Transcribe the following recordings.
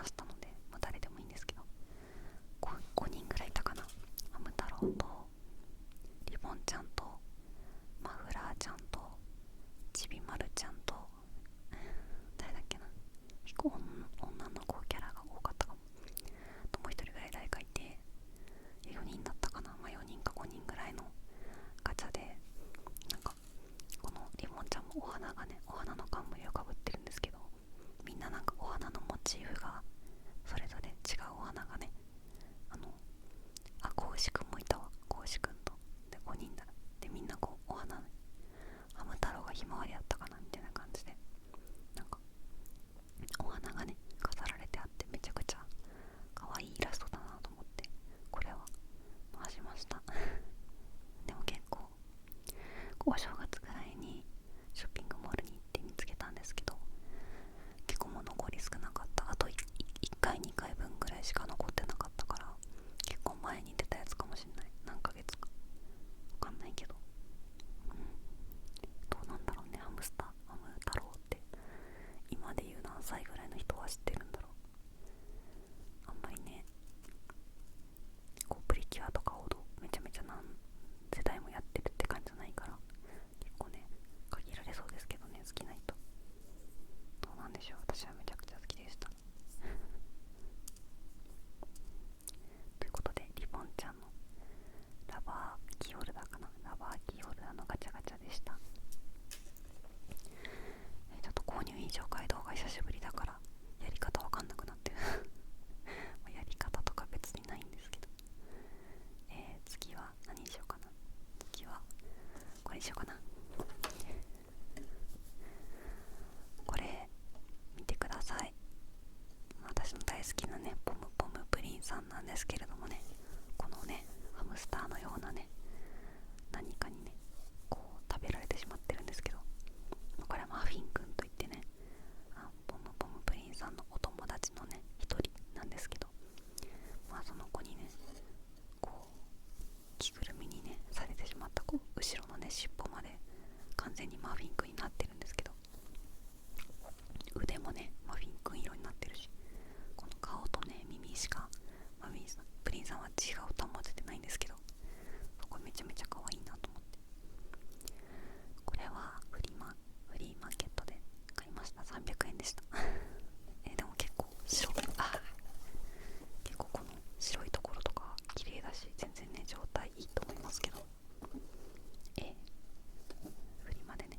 したので、誰でもいいんですけど、5人ぐらいいたかな。ハム太郎とリボンちゃんとマフラーちゃんとちびまるちゃんと誰だっけな、結構女の子キャラが多かったかも。ともう一人ぐらい誰かいて、4人だったかな、4人か5人ぐらいのガチャで、なんかこのリボンちゃんもお花がね、お花の冠をかぶってるんですけど、みんななんかお花のモチーフがそれぞれ違うお花がね、こうしくんもいたわ、こうしくんとで5人だ。でみんなこうお花、ハム太郎がひまわりやったかなみたいな感じで、なんかお花がね飾られてあって、めちゃくちゃ可愛いイラストだなと思って、これは回しましたでも結構お正月ぐらいにショッピングモールに行って見つけたんですけど、結構もう残り少なかった。あと1回2回分ぐらいしか残ってなかったから、結構前に出たやつかもしんない。何ヶ月かわかんないけど、どうなんだろうね。ハム太郎って今で言う何歳ぐらいの人は知ってるんだろう。あんまりね、こうプリキュアとかほどめちゃめちゃ何世代もやってるって感じじゃないから、結構ね限られそうですけどね、好きな人。どうなんでしょう。私はめちゃくちゃ好きでしたということで、リボンちゃんのラバーキーホルダーかな、ラバーキーホルダーのガチャガチャでした。ちょっと購入品紹介動画久しぶりだからやり方わかんなくなってるやり方とか別にないんですけど、次は何にしようかな。次はこれにしようかな。これ見てください。私の大好きなねポムポムプリンさんなんですけれどもね、このねハムスターのようなね何かにねこう食べられてしまってるんですけど、これはマフィンくんといってね、ポムポムプリンさんのお友達のね一人なんですけど、その子にねこう着ぐるみにねされてしまった、こう後ろのね尻尾まで完全にマフィンくんになってるんですけど、腕もねマフィンくん色になってるし、この顔とね耳しかプリンさんは違うと思っててないんですけど、これめちゃめちゃ可愛いなと思って、これはフリーマーケットで買いました。300円でしたでも結構結構この白いところとか綺麗だし、全然ね状態いいと思いますけど、フリマでね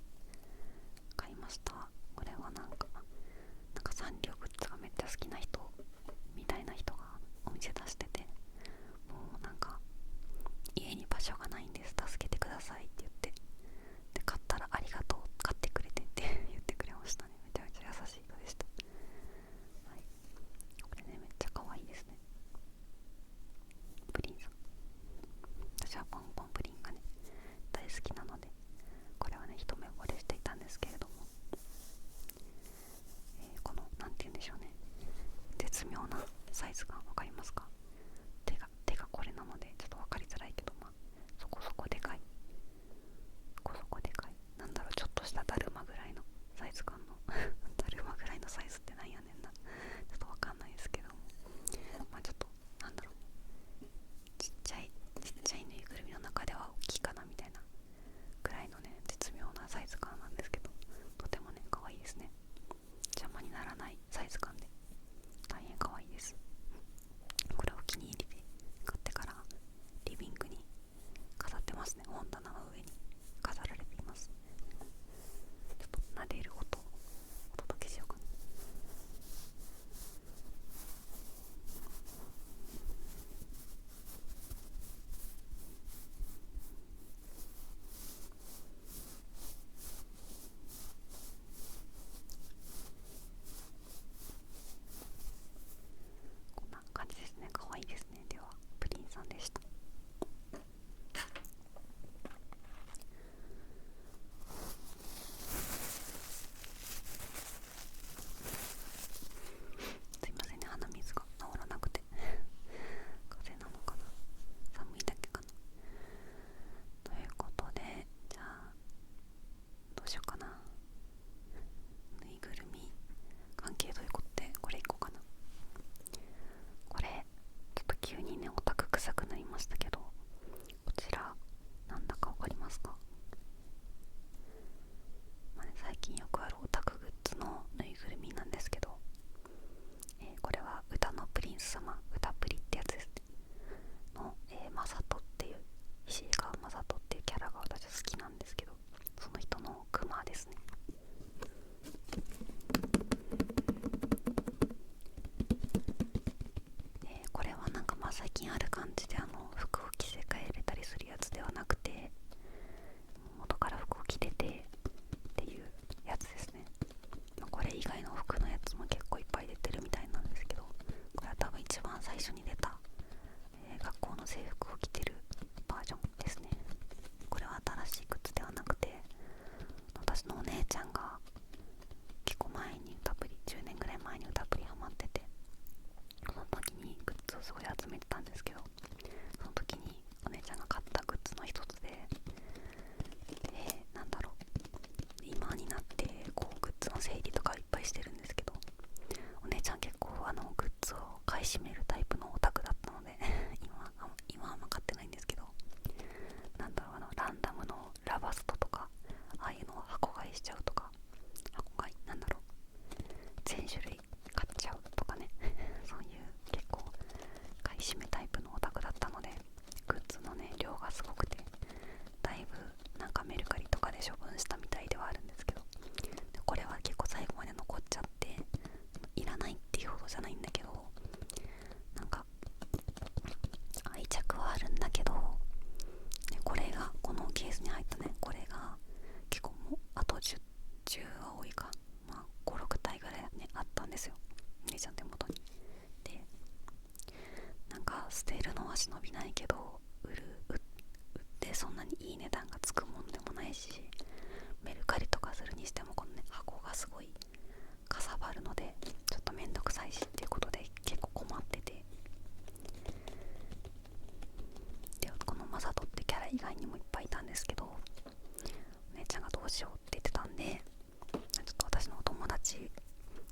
占めるタイプのオタクだったので今はあんま買ってないんですけど、なんだろう、ランダムのラバストとかああいうのを箱買いしちゃうとか、箱買いなんだろう、全種類買っちゃうとかねそういう結構買い占めタイプのオタクだったので、グッズのね量がすごくて、だいぶなんかメルカリとかで処分したみたいではあるんですけど、でこれは結構最後まで残っちゃっていらないっていうほどじゃないんだけど、なんか愛着はあるんだけど、これがこのケースに入ったね、これが結構もうあと10は多いか、まあ5、6体ぐらいねあったんですよ、姉ちゃん手元に。でなんか捨てるのは忍びないけど、売ってそんなにいい値段がつくもんでもないし、メルカリとかするにしてもこのね箱がすごいかさばるのでちょっとめんどくさいしっていうことで結構困ってて、でこのマサトってキャラ以外にもいっぱいいたんですけど、お姉ちゃんがどうしようって言ってたんで、ちょっと私のお友達、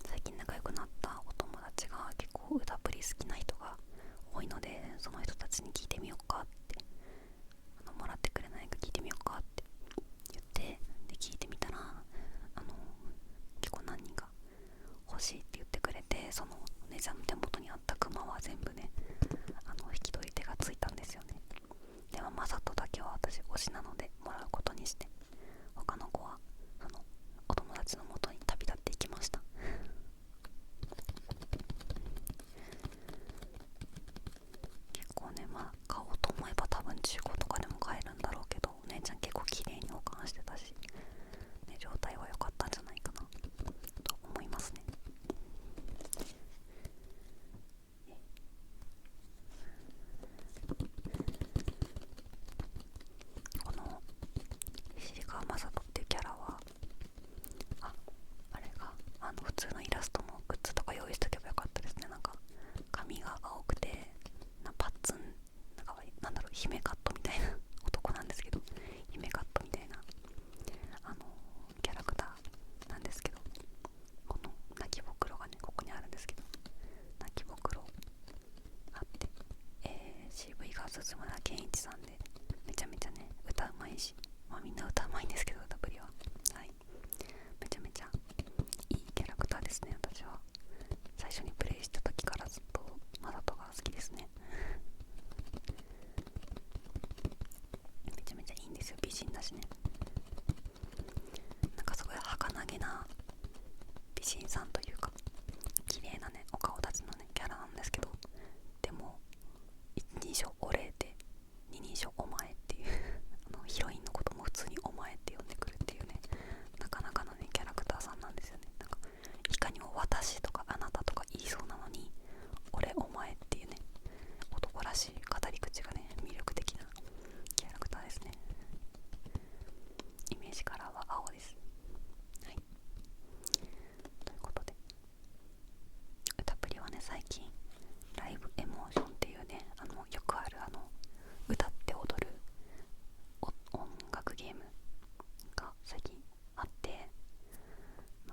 最近仲良くなったお友達が結構歌プリ好きな人が多いので、その人たちに聞いてみようかって、もらってくれないか聞いてみようかって言って、で聞いてみたら結構何人か欲しいって言ってくれて、そのお姉ちゃんの手元にあったクマは全部ね引き取り手がついたんですよね。でもマサトだけは私推しなのでもらうことにして、他の子はそのお友達の元に旅立っていきました。結構ね、まあ買おうと思えば多分中古とかでも買えるんだろうけど、お姉ちゃん結構綺麗に保管してたし、ね、状態は良かったんじゃないかなと思いますね。この石川雅人っていうキャラはあれが普通のイラストのグッズとか用意しとけばよかったですね。なんか髪が青くてパッツン、なんだろう、姫カットみたいな男なんですけど、姫カットみたいなキャラクターなんですけど、この泣きぼくろがねここにあるんですけど、泣きぼくろあって、CV が鈴村健一さんで、めちゃめちゃね歌うまいし、まあみんな歌うまいんですけど、歌プリはめちゃめちゃいいキャラクターですね。私は最初にプレイした時からずっとマサトが好きですね。めちゃめちゃいいんですよ、美人だしね。なんかすごい儚げな美人さんというか綺麗なねお顔立ちのねキャラなんですけど、でも一人称お礼で二人称お前っていうヒロインのことも普通にお前って呼んでくるっていうね、なかなかのねキャラクターさんなんですよね。なんかいかにも私とかあなたとか言いそうなのに、俺お前っていうね男らしい語り口がね魅力的なキャラクターですね。イメージカラーは青です。はい、ということで歌プリはね最近ライブエモーションっていうねよくある歌って踊る音楽ゲームが最近あって、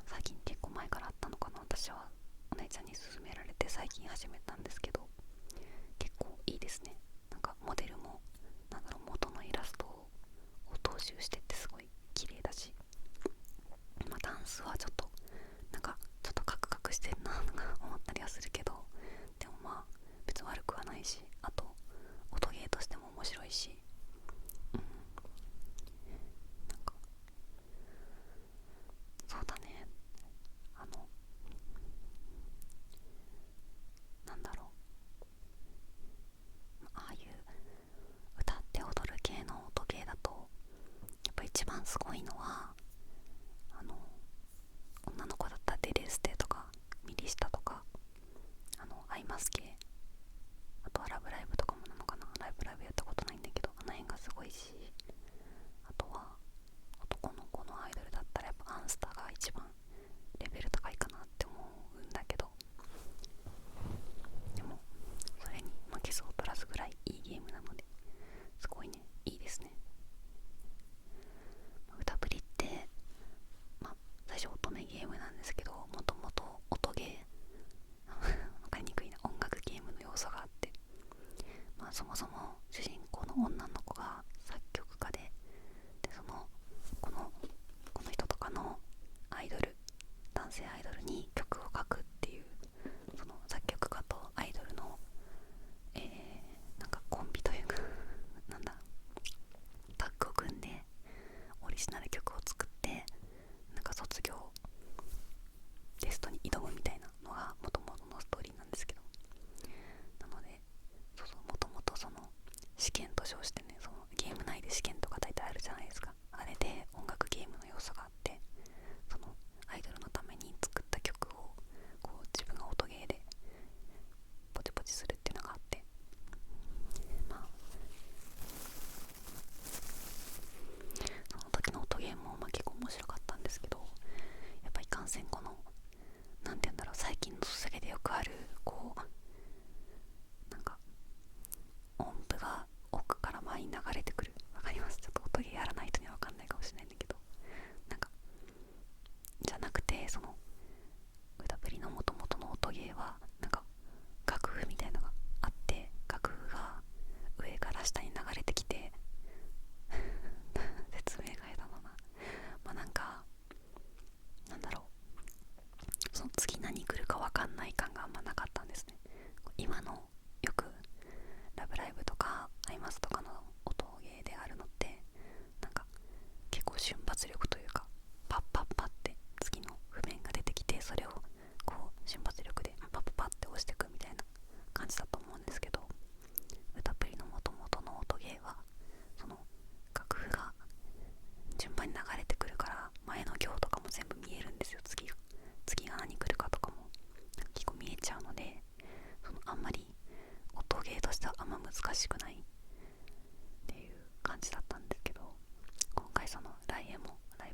最近結構前からあったのかな、私はお姉ちゃんに勧められて最近始めたんですけど、結構いいですね。なんかモデルもなんだろう、元のイラストを踏襲してってすごい綺麗だし、まあダンスはちょっとなんかちょっとカクカクしてんなとか思ったりはするけど、でもまあ別に悪くはないし、あと音ゲーとしても面白いし、なんかそうだね、なんだろう、ああいう歌って踊る系の音ゲーだとやっぱ一番すごいのは女の子だったらデレステとかミリシタとかアイマス系、あとはラブライブとかもなのかな、ライブやったことないんだけどあの辺がすごいし、あとは男の子のアイドルだったらやっぱアンスタが一番レベル高いかなって思うんだけど、でもそれに負けず劣らずぐらいいいゲームなのですごいねいいですね。歌プリって最初乙女ゲームなんですけど、もともと音ゲーわかりにくいな、音楽ゲ今のよくラブライブとかアイマスとかの音ゲーであるのってなんか結構瞬発力というか、パッパッパって次の譜面が出てきて、それをこう瞬発力でパッパッパって押していくみたいな感じだと思うんですけど、歌プリの元々の音ゲーはその楽譜が順番に流れてくるから前の行とかも全部見えるんですよ。次が何来るかとかも結構見えちゃうので、そのあんまり音ゲーとしてはあんま難しくないっていう感じだったんですけど、今回そのライ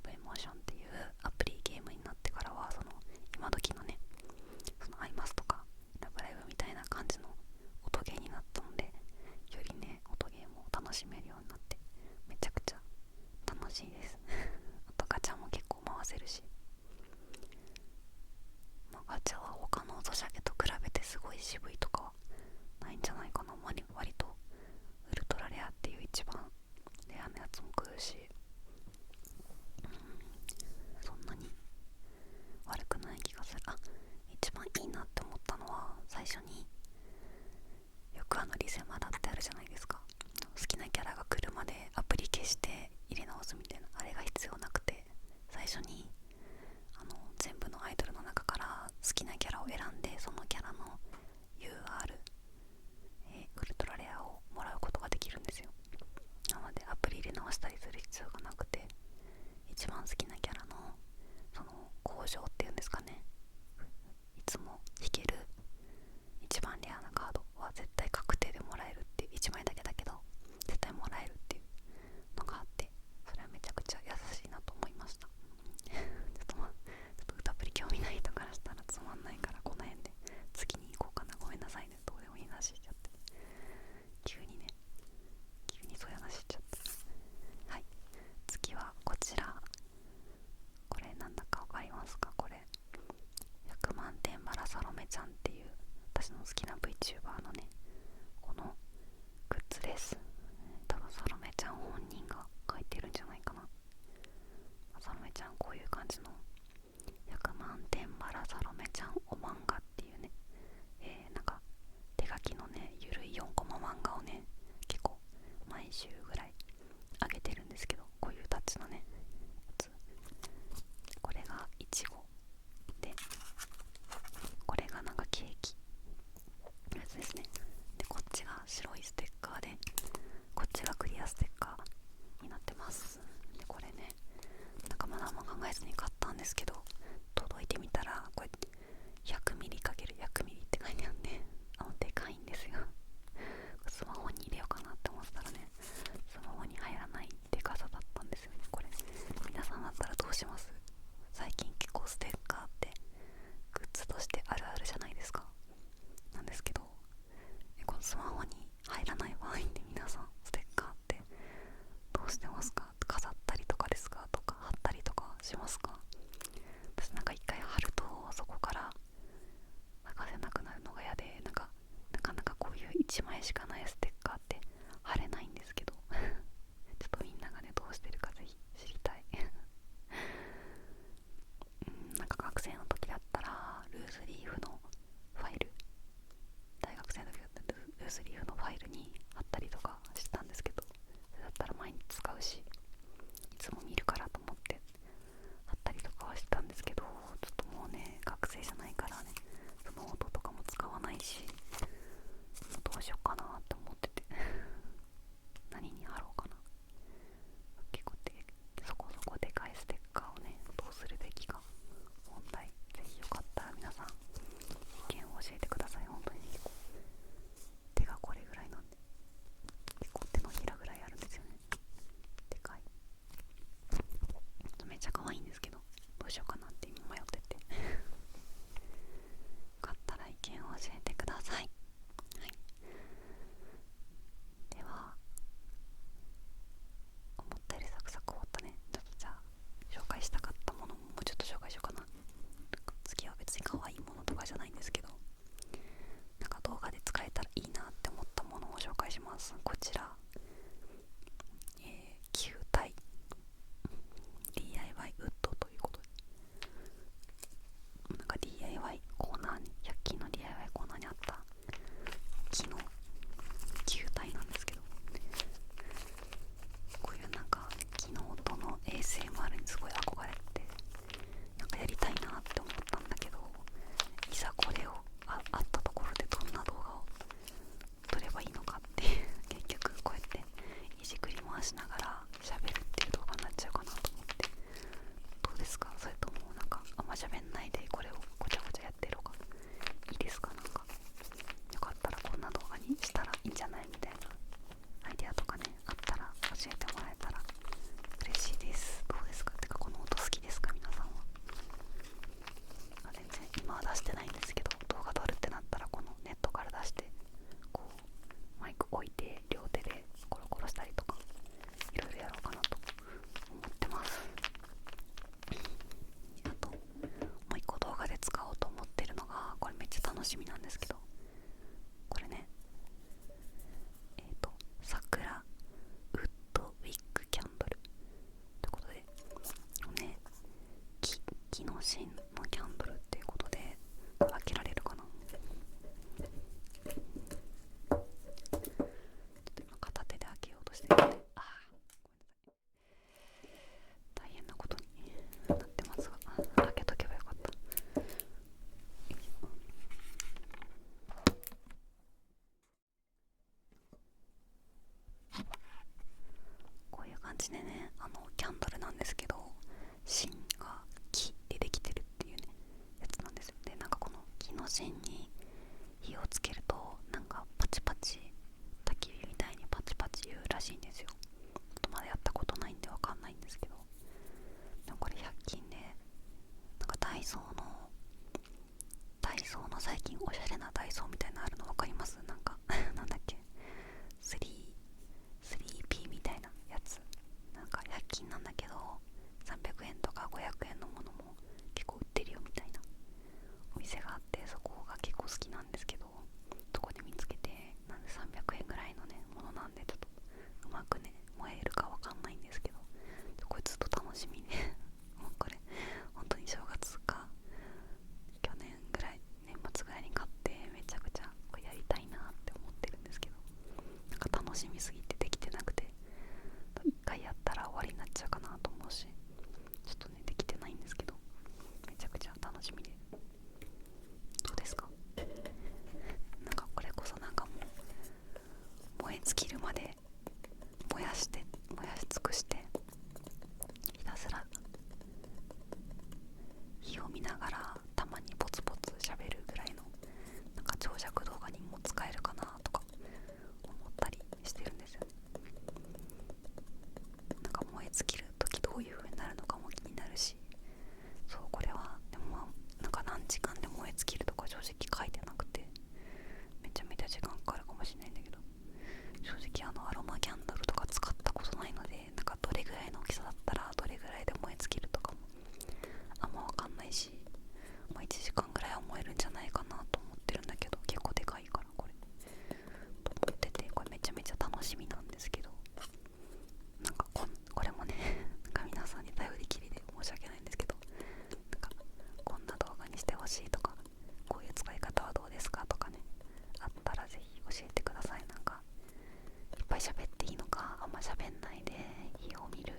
形でね、キャンドルなんですけど、芯が木でできてるっていうねやつなんですよ。でなんかこの木の芯に火をつけるとなんかパチパチ焚き火みたいにパチパチ言うらしいんですよ。まだやったことないんでわかんないんですけど、でもこれ100均でなんかダイソーの最近おしゃれなダイソーみたいなのあるの分かります？なんかなんだっけ、 3P みたいなやつ、なんか100均なんだけど300円とか500円のものも結構売ってるよみたいなお店があって、そこが結構好きなんですけど、どこで見つけて、なんで300円ぐらいのねものなんでちょっとうまくね燃えるかわかんないんですけど、これずっと楽しみでもうこれ本当に正月か去年ぐらい、年末ぐらいに買ってめちゃくちゃこれやりたいなって思ってるんですけど、なんか楽しみすぎてできてなくて、一回やったら終わりになっちゃうかなと思うし、ちょっとねできてないんですけど、めちゃくちゃ楽しみで。どうですか？なんかこれこそなんかもう燃え尽きるまで燃やし尽くして、ひたすら火を見ながらたまにポツポツ喋るぐらいの、なんか長尺動画にも使えるかなとか思ったりしてるんですよね。なんか燃え尽きる時どういう風になるのかも気になるし、そうこれはでもなんか何時間で燃え尽きるとか正直書いてなくて、めちゃめちゃ時間かかるかもしれないんだけど、正直アロマキャンドルとか使ったことないので、なんかどれぐらいの大きさだったらどれぐらいで燃え尽きるとかもあんま分かんないし、1時間ぐらいは燃えるんじゃないかなと思ってるんだけど、結構でかいからこれと思ってて、これめちゃめちゃ楽しみなんですけど、なんかこれもねなんか皆さんに頼りきりで申し訳ないんですけど、なんかこんな動画にしてほしいとか、こういう使い方はどうですかとかね、あったらぜひ教えてください。なんかいっぱい喋っていいのか、あんま喋んないで火を見て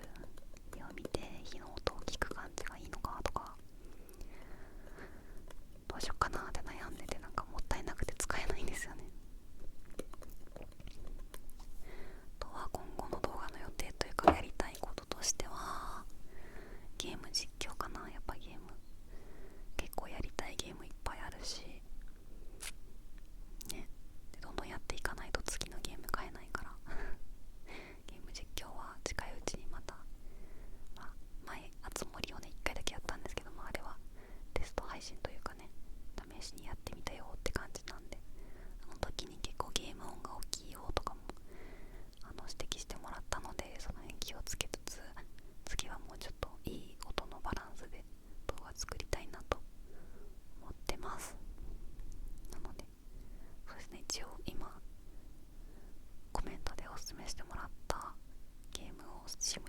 火の音を聞く感じがいいのかとか、どうしようかなって悩んでて、なんかもったいなくて使えないんですよね。あとは今後の動画の予定というかやりたいこととしては、ゲーム実況かな。やっぱゲーム結構やりたいゲームいっぱいあるしね、でどんどんやっていかないと次のゲーム買えないからゲーム実況は近いうちにまた、前あつ森をね1回だけやったんですけども、あれはテスト配信というかね、試しにやってみたよって感じなんで、あの時に結構ゲーム音が大きいよとかも指摘してもらったので、その辺気をつけつつ、次はもうちょっといい音のバランスで動画作りたいなと思ってます。なのでそうですね、一応今コメントでおすすめしてもらったゲームをシム